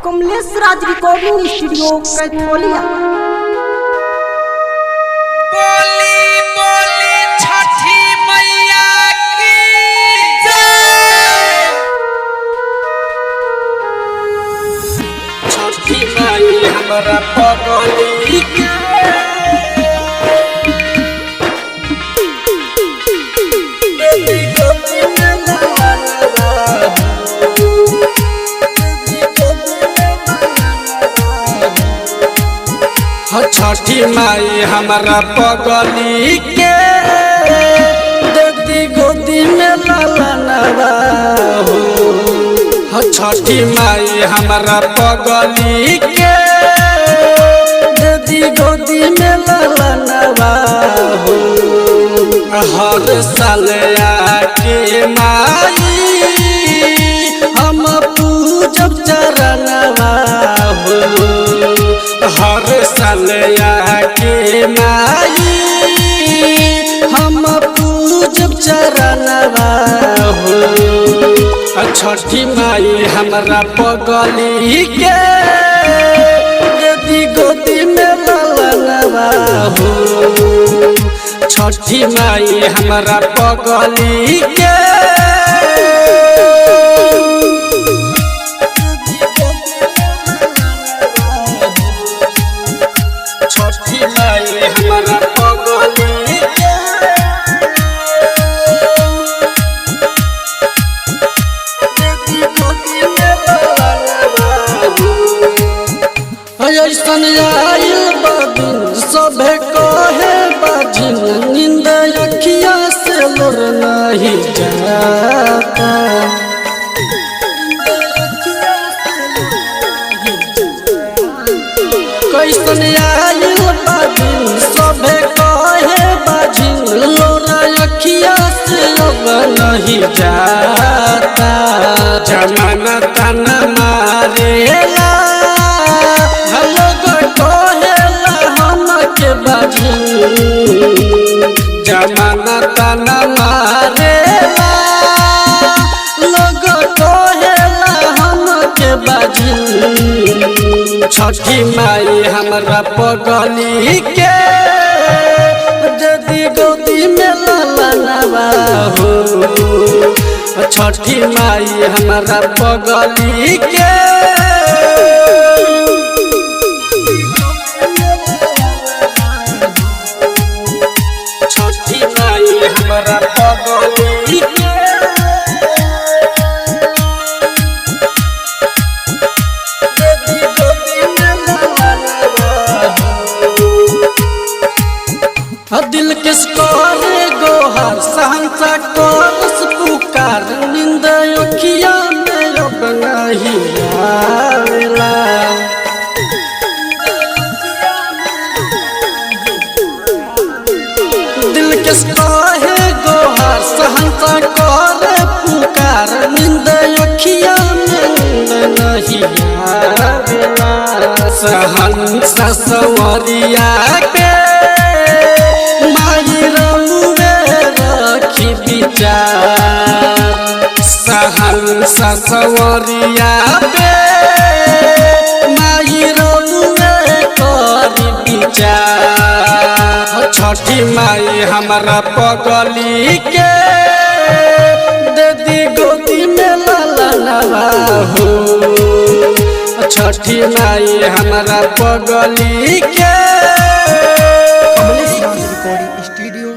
कमलेश राज recording studio कैथोलिया। बोली बोली छठी मैया की जय। छठी माई हमारा पगली के छठी माई हमारा पगली के दीदी गोदी में ललनवा हो। छठी माई हमारा पगली के दीदी गोदी में ललनवा हो। हर साल आके माई हम पूजब चरणवा हो। हर साल आके माई हम पूजब चरणवा हो। छठी माई हमारा पगली के दीदी गोदी में ललनवा हो। छठी माई हमारा पगली के छठी माई हमारा पगली के दीदी गोदी में ललनवा हो। ऐसन आइल बदिन सभे कहे बाजिन नींद अखिया से लोर नहीं जाता। कैसन आइल बदिन सभे कहे बाजिन लोर अखिया से अब नहीं जाता। जमाना तना मारेला जमाना तना मारेला लोग कहेला हमके बाजिन। छठी माई हमारा पगली के दीदी गोदी में ललनवा हो। छठी माई हमारा पगली के छठी माई हमारा पगली के दीदी गोदी में ललनवा हो। दिल किस करे गोहर सहनसा कोरस पुकार नींद अखिया में अब नहीं आवेला। किस कहे गोहर सहनसा करे पुकार नींद अखिया में नहीं आवेला। सहनसा सवरिया के माई रउवे रखी विचार। सहनसा सवरिया पे माई रउवे करी विचार। छठी माई हमारा पगली के दीदी गोदी में ललनवा हो। छठी माई हमारा पगली के कमलेश राज रिकॉर्डिंग स्टूडियो